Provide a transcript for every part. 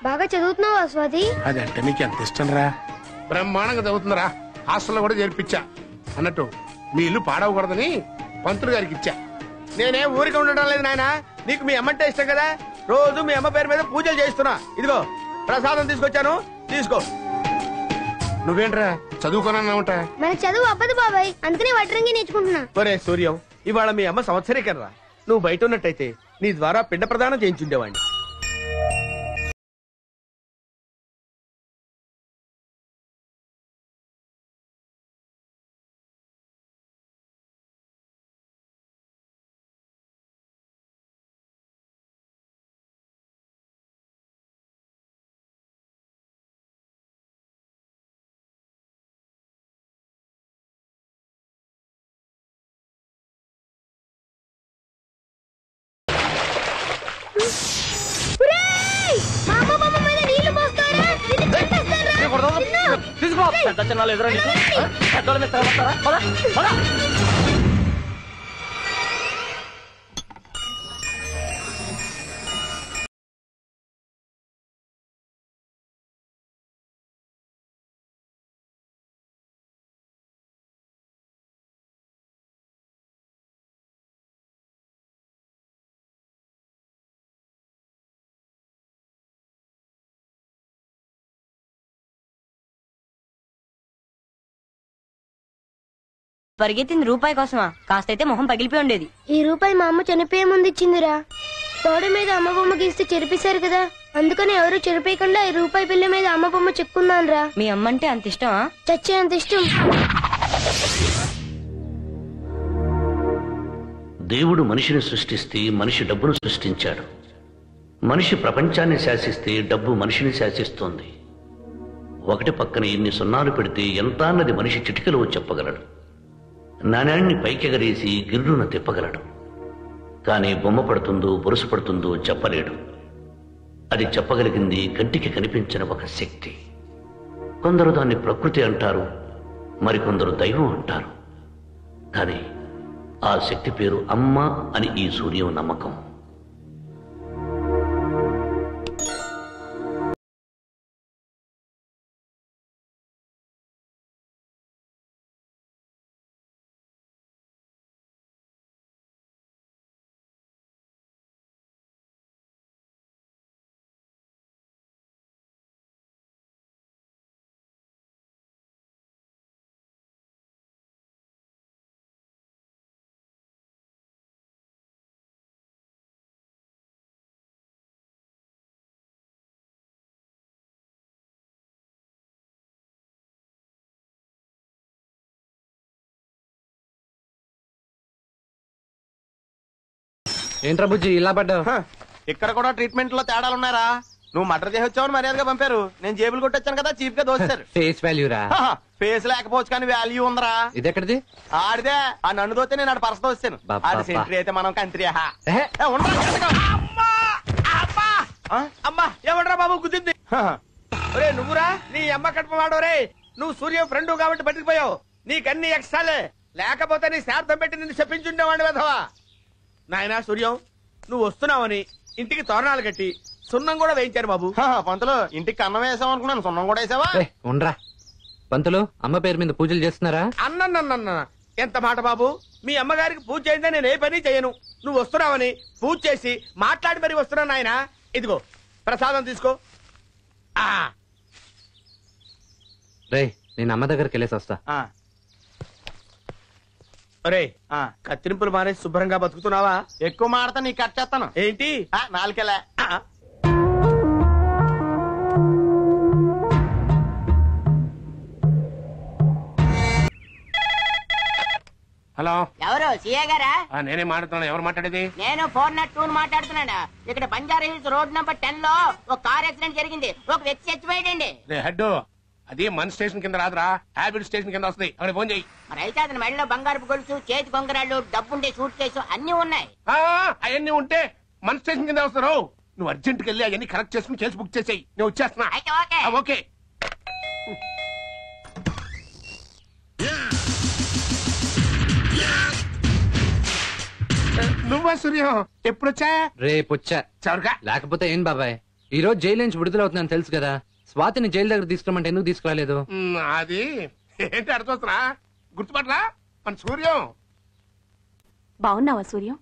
బాగా చదువుతున్నావా స్వాతి? అదంటే నీకు ఎంత ఇష్టం రా. బ్రహ్మాండంగా చదువుతుందిరా. హాస్టల్లో కూడా చేర్పించా. అన్నట్టు మీ ఇల్లు పాడవకూడదని పంతులు గారికి ఇచ్చా. నేనే ఊరికి ఉండడం లేదు నాయన. నీకు మీ అమ్మంటే ఇష్టం కదా, రోజు మీ అమ్మ పేరు మీద పూజలు చేస్తున్నా. ఇదిగో ప్రసాదం తీసుకొచ్చాను, తీసుకో. నువ్వేంట్రా చదువుకోనన్నా ఉంటా? మన చదువు అవ్వదు బాబాయ్, అందుకనే వడ్రంగి నేర్చుకుంటున్నా. ఒరే సూర్యం, ఇవాళ మీ అమ్మ సంవత్సరీకరా. నువ్వు బయట ఉన్నట్టయితే నీ ద్వారా పిండ ప్రదానం చేయించుండేవాడిని. తీసుకో పెద్ద చిన్నాలు ఎదురా నీకు పెద్దోళ్ళ మీద తగలబడతారా? పద, పద. పరిగెత్తింది రూపాయి కోసమా? కాస్తైతే మొహం పగిలిపోయి ఉండేది. ఈ రూపాయి మా అమ్మ చనిపోయే ముందు ఇచ్చిందిరా. తోడ మీద అమ్మ బొమ్మ గీస్తే చెరిపేశారు కదా, అందుకని ఎవరు చెరిపేయకుండా ఈ రూపాయి బిల్ల మీద అమ్మ బొమ్మ చెక్కున్నానురా. మీ అమ్మ అంటే అంత ఇష్టమా? చచ్చేంత ఇష్టం. దేవుడు మనిషిని సృష్టిస్తే మనిషి డబ్బును సృష్టించాడు. మనిషి ప్రపంచాన్ని శాసిస్తే డబ్బు మనిషిని శాసిస్తోంది. ఒకటి పక్కన ఎన్ని సున్నాలు పెడితే ఎంత అన్నది మనిషి చిటికలో చెప్పగలడు. నాణ్యాన్ని పైకెగరేసి గిర్రున తిప్పగలడు. కానీ బొమ్మ పడుతుందో బొరుసు పడుతుందో చెప్పలేడు. అది చెప్పగలిగింది కంటికి కనిపించిన ఒక శక్తి. కొందరు దాన్ని ప్రకృతి అంటారు, మరికొందరు దైవం అంటారు. కానీ ఆ శక్తి పేరు అమ్మ అని ఈ సూర్యం నమ్మకం. ఏంట్రా బుజ్జి ఇలా పడ్డావు? ఇక్కడ కూడా ట్రీట్మెంట్ లో తేడాలున్నారా? నువ్వు మర్డర్ చేసి వచ్చావని మర్యాదగా పంపారు. నేను జేబులు కొట్టొచ్చాను కదా, చీప్ గా దోస్తారు. ఫేస్ వాల్యూ రా. ఫేస్ లేకపోవచ్చు కానీ వాల్యూ ఉందరా. ఇదెక్కడిది? ఆడిదే. ఆ నన్ను దోస్తే నేను ఆడ పరస దోస్తాను. ఆడి సెంట్రీ అయితే మనం కంట్రీ. అమ్మా ఏమంటారా బాబు గుద్దింది. ఒరే నువ్వురా, నీ అమ్మ కడుపు వాడోరే. నువ్వు సూర్యం ఫ్రెండ్ కాబట్టి బతికిపోయావు. నీకన్నీ ఎక్స్ట్రాలే, లేకపోతే నీ శార్థం పెట్టి నిన్ను చెప్పించుండేవాడిని వెధవా. నాయనా సూర్యం, నువ్వు వస్తున్నావని ఇంటికి తోరణాలు కట్టి సున్నం కూడా వేయించారు బాబు. పంతులు, ఇంటికి అన్నం వేసావు అనుకున్నాను, సున్నం కూడా వేసావా? ఉండరా పంతులు, అమ్మ పేరు మీద పూజలు చేస్తున్నారా? అన్న ఎంత మాట బాబు. మీ అమ్మగారికి పూజ చేయండి, నేను ఏ పని చేయను. నువ్వు వస్తున్నావని పూజ చేసి మాట్లాడి మరి వస్తున్నాను నాయన. ఇదిగో ప్రసాదం తీసుకో. రే నేను అమ్మ దగ్గరికి వెళ్ళేసి వస్తా. అరే కత్తిరింపులు మానేసి శుభ్రంగా బతుకుతున్నావా? ఎక్కువ మాడతా నీ కట్ చేస్తాను. ఏంటి నాలుకెలా? హలో, ఎవరు? సీఏ గారా? నేనే మాట్లాడుతున్నా. ఎవరు మాట్లాడేది? నేను 402 మాట్లాడుతున్నాను. ఇక్కడ బంజారా హిల్స్ రోడ్ నంబర్ 10 లో ఒక కార్ యాక్సిడెంట్ జరిగింది. ఒక వ్యక్తి చచ్చిపోయాడండి. హెడ్, అది మన స్టేషన్ కింద రాదురా, హ్యాబిట్ స్టేషన్ కింద వస్తుంది. అక్కడ ఫోన్ చెయ్యి. మరి అయితే అతని మెడలో బంగారపు గొలుసు, చేతి కొంగరాళ్ళు, డబ్బుండే సూట్ కేసు అన్ని ఉన్నాయి. అవన్నీ ఉంటే మన స్టేషన్ కింద వస్తారు. నువ్వు అర్జెంట్కి వెళ్ళి అవన్నీ కరెక్ట్ చేసుకుని కేసు బుక్ చేసేయి. నేను వచ్చేస్తున్నా. అయితే ఓకే. ఓకే. నువ్వా సూర్యం? ఎప్పుడొచ్చా? రేపొచ్చా. చవరగా లేకపోతే ఏం బాబాయ్, ఈ రోజు జైలు నుంచి విడుదలవుతున్నాను తెలుసు కదా. స్వాతిని జైలు దగ్గర తీసుకురమంటే ఎందుకు తీసుకురాలేదు? అది ఏంటి అర్థమవుతున్నా గుర్తుపట్లా మన సూర్యం. బాగున్నావా సూర్యం?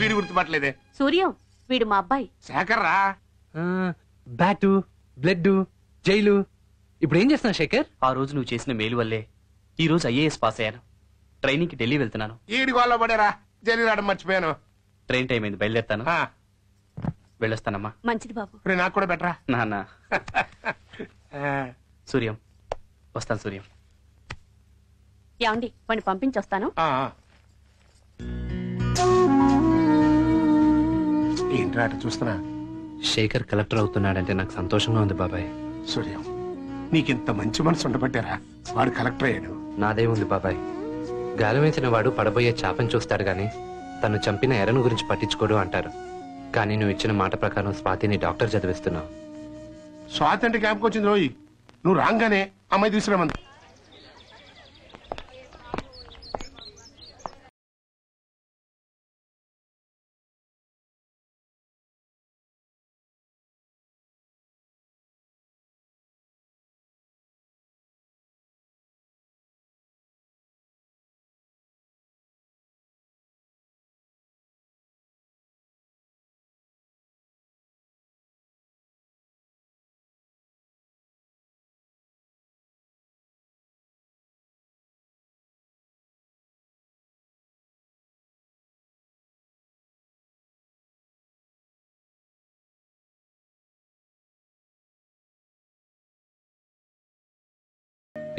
వీడు గుర్తుపట్టలేదే. సూర్యం వీడు మా అబ్బాయి శేఖర్ రా. Bat, blood, jail. ఇప్పుడు ఏం చేస్తున్నా శేఖర్? ఆ రోజు నువ్వు చేసిన మేలు వల్లే ఈ రోజు ఐఏఎస్ పాస్ అయ్యాను. ట్రైనింగ్ కి ఢిల్లీ వెళ్తున్నాను. ఈడి గోల్లో పడేరా, జైలు రావడం మర్చిపోయాను. ట్రైన్ టైం అయింది, బయలుదేరుతాను. వెళ్ళొస్తానమ్మా. మంచిది బాబు. నాకు కూడా బెటరా నాన్న. సూర్యం వస్తాను. సూర్యం ఏమండి వాడిని పంపించొస్తాను. ఏంట్రా అటు చూస్తున్నా? శేఖర్ కలెక్టర్ అవుతున్నాడంటే నాకు సంతోషంగా ఉంది బాబాయ్. సూర్యం నీకింత మంచి మనసు ఉండబట్టారా వాడు కలెక్టర్ అయ్యాడు. నాదే ఉంది బాబాయ్. గాలి వేసిన వాడు పడబోయే చాపని చూస్తాడు గాని తను చంపిన ఎరను గురించి పట్టించుకోడు అంటారు. కానీ నువ్వు ఇచ్చిన మాట ప్రకారం స్వాతిని డాక్టర్ చదివిస్తున్నావు. స్వాతి అంటే క్యాంప్కి వచ్చింది రోజు నువ్వు రాగానే అమ్మాయి తీసుకురామంది.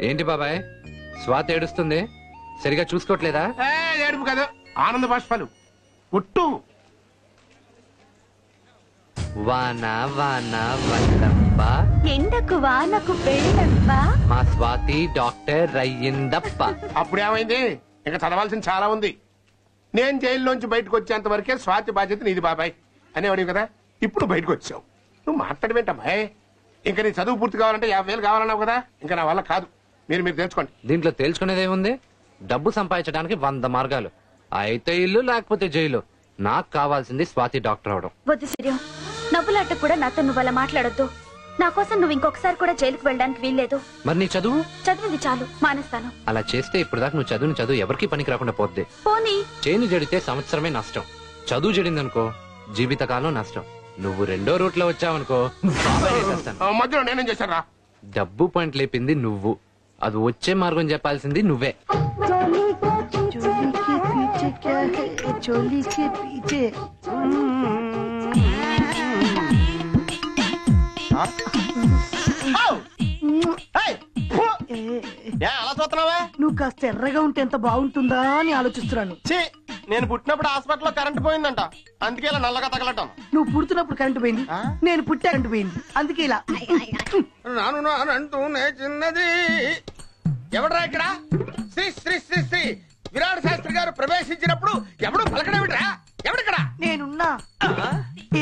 ఏంటి బాబాయ్ స్వాతి ఏడుస్తుంది? సరిగా చూసుకోవట్లేదా? ఏడుపు కాదు, ఆనంద బాష్పాలు. ఒట్టు వాన వాన వల్లప్ప ఎండకు వానకు పెళ్ళప్ప మా స్వాతి డాక్టర్ అయ్యిందప్ప. అప్పుడేమైంది? ఇంకా చదవాల్సింది చాలా ఉంది. నేను జైల్లోంచి బయటకు వచ్చేంత వరకే స్వాతి బాధ్యత నీది బాబాయ్ అనేవాడివి కదా. ఇప్పుడు బయటకు వచ్చావు, నువ్వు మాట్లాడమేంటమ్మాయి? ఇంకా నీ చదువు పూర్తి కావాలంటే 50,000 కావాలన్నావు కదా. ఇంకా నా వల్ల కాదు, మీరు తెలుసుకోండి. దీంట్లో తేల్చుకునేదేముంది? డబ్బు సంపాదించడానికి 100 మార్గాలు. అయితే ఇల్లు లేకపోతే జైలు. నాకు కావాల్సింది స్వాతి డాక్టర్ అవడం. వద్దు సూర్యం, నవ్వులాట కూడా నాతో నువ్వు అలా మాట్లాడొద్దు. నా కోసం నువ్వు ఇంకొకసారి కూడా జైలుకు వెళ్ళడానికి వీల్లేదు. మరి నీ చదువు? చదివింది చాలు, మానేస్తాను. అలా చేస్తే ఇప్పుడు దాకా నువ్వు చదువు ఎవరికి పనికి రాకుండా పోద్ది. పోనీ చేను జడితే సంవత్సరమే నష్టం, చదువు జడిందనుకో జీవితకాలం నష్టం. నువ్వు రెండో రూట్ లో వచ్చావనుకో మధ్యలో నేనేం చేశారా? డబ్బు పాయింట్ లేపింది నువ్వు, అది వచ్చే మార్గం చెప్పాల్సింది నువ్వే. అలా చూస్తున్నావా? నువ్వు కాస్త ఎర్రగా ఉంటే ఎంత బాగుంటుందా అని ఆలోచిస్తున్నాను. నేను పుట్టినప్పుడు హాస్పిటల్లో కరెంట్ పోయిందంట, అందుకే ఇలా నల్లగా తగలటం. నువ్వు పుడుతున్నప్పుడు కరెంటు పోయింది, నేను పుట్టే కరెంటు పోయింది, అందుకే ఇలా. నానంటూనే చిన్నది. ఎవడరా ఇక్కడ? శ్రీ శ్రీ శ్రీ శ్రీ విరాట్ శాస్త్రి గారు ప్రవేశించినప్పుడు ఎవడు పలకడమిట్రా? ఎవడిక్కడ? నేనున్నా.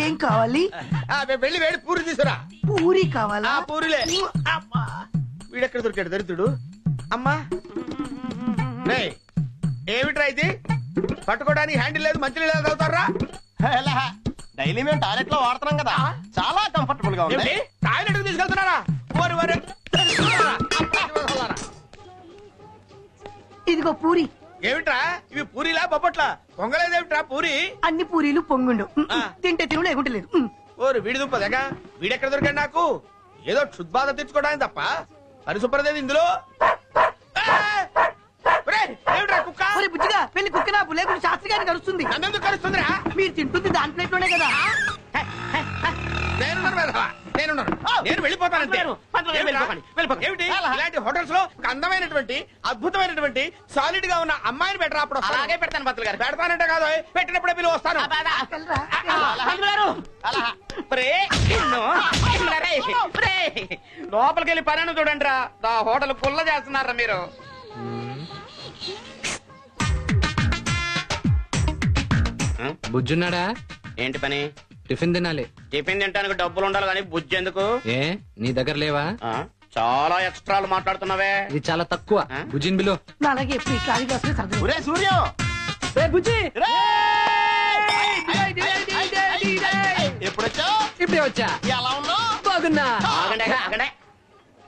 ఏం కావాలి? వెళ్ళి వేడి పూరి తీసురా. పూరి కావాలా? పూరిలే. వీడెక్కడ దొరికాడు దరిద్రుడు? అమ్మా ఏమిట్రా ఇది? పట్టుకోవడానికి హ్యాండిల్ లేదు, మంచి లేదు అవుతారా? డైలీ మేము టాయిలెట్ లో వాడుతున్నాం కదా, చాలా కంఫర్టబుల్ గా ఉంది. టాయిలెట్ కు తీసుకెళ్తున్నారా? ఇదిగో పూరి. ఏమిట్రా ఇవి? పూరిలా బొప్పట్లా? పొంగలేదేమిట్రా పూరి? అన్ని పూరీలు పొంగుండు, తింటే తిను లేకుంటే లేదు. ఓరు వీడి దుంపదగా, వీడెక్కడ దొరికాడు నాకు? ఏదో క్షుద్బాధ తెచ్చుకోవడానికి తప్ప పరిశుభ్రదేది ఇందులో. కుక్క బుజ్జిగా వెళ్ళి కుక్క నా లేకుండా శాస్త్రి గారిని కలుస్తుంది. నన్నెందుకు కలుస్తుందిరా? మీరు తింటుంది దాని ప్లేట్లోనే కదా. నేను వెళ్ళిపోతానంటే ఏమిటి? ఇలాంటి హోటల్స్ లో అందమైనటువంటి అద్భుతమైనటువంటి సాలిడ్ గా ఉన్న అమ్మాయిని బెటర్ అప్పుడు అలాగే పెడతాను. బతులు గారు పెడతానంటే కాదు, పెట్టినప్పుడే పిలువ వస్తాను. లోపలికి వెళ్ళి పని చూడండి రా, హోటల్ పుల్ల చేస్తున్నారా మీరు? బుజ్జున్నాడా? ఏంటి పని? టిఫిన్ తినాలి. టిఫిన్ తినడానికి డబ్బులు ఉండాలి కానీ బుజ్జి ఎందుకు? ఏ నీ దగ్గర లేవా? చాలా ఎక్స్ట్రాలు మాట్లాడుతున్నావే. ఇది చాలా తక్కువ. భుజిన్ బిలో. అలాగే ఎప్పుడు కాళిదాసు ఒరే సూర్యం, బుజ్జి ఎప్పుడొచ్చావు? ఇప్పుడే వచ్చా. ఎలా ఉన్నావు? బాగున్నా.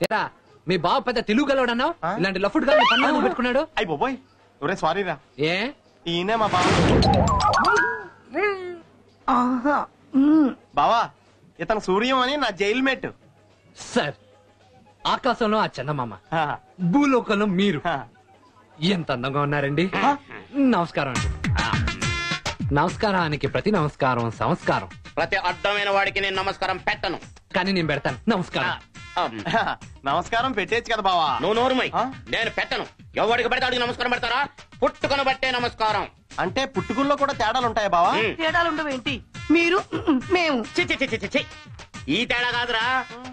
ఏరా మీ బావ పెద్ద తెలుగు గలవాడన్నావు, ఇలాంటి లఫుడ్ గా పన్ను పెట్టుకున్నాడు. అయ్యి బాబోయ్, ఒరే సారీ రా. ఏ ఈయనే మా బావ. ఆహా బావా, ఇతను సూర్యం అని నా జైలు మేట్. సార్, ఆకాశంలో ఆ చందమామ, భూలోకంలో మీరు ఎంత అందంగా ఉన్నారండి. నమస్కారం అండి. నమస్కారానికి ప్రతి నమస్కారం సంస్కారం. ప్రతి అడ్డమైన వాడికి నేను నమస్కారం పెట్టను, కానీ నేను పెడతాను. నమస్కారం. నమస్కారం పెట్టేచ్చు కదా బావా. నువ్వు నోరుమై. నేను పెట్టను. ఎవరికి పెడితే అడిగి నమస్కారం పెడతారా? పుట్టుకొని బట్టే నమస్కారం. అంటే పుట్టుకుల్లో కూడా తేడాలు ఉంటాయా బావా? తేడాలు ఉండవేంటి? మీరు మేము ఈ తేడా కాదురా.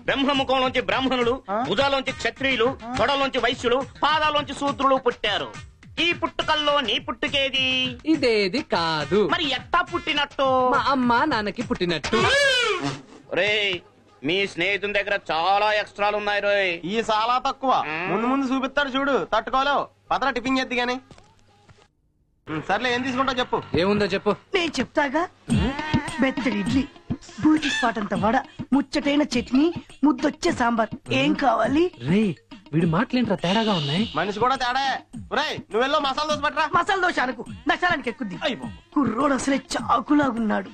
బ్రహ్మముఖంలోంచి బ్రాహ్మణులు, భుజాలోంచి క్షత్రియులు, తొడలోంచి వైశ్యులు, పాదాలోంచి శూద్రులు పుట్టారు. ఈ పుట్టుకల్లో నీ పుట్టుకేది? ఇదేది కాదు. మరి ఎట్టా పుట్టినట్టు? మా అమ్మ నాన్నకి పుట్టినట్టు. రే, మీ స్నేహితుని దగ్గర చాలా ఎక్స్ట్రాలు ఉన్నాయి రోయ్. ఈ చాలా తక్కువ. ముందు ముందు చూపిస్తాడు చూడు, తట్టుకోలేవు. పదరా టిఫిన్ చేద్ది గాని. సర్లే, ఏం తీసుకుంటావు చెప్పు. ఏముందో చెప్పు. నేను చెప్తాగా. బెత్తడి ఇడ్లీ, బూటి స్పాట్ అంత వడ, ముచ్చటైన చట్నీ, ముద్దొచ్చే సాంబార్. ఏం కావాలి? రే, వీడి మాటలేంట్రా తేడాగా ఉన్నాయి. మనిషి కూడా తేడా. నువ్వు వెళ్ళో మసాలా దోశ పట్టరా. మసాలా దోశ అనుకు నశాలానికి ఎక్కుద్ది. కుర్రోడు అసలే చాకులాగున్నాడు.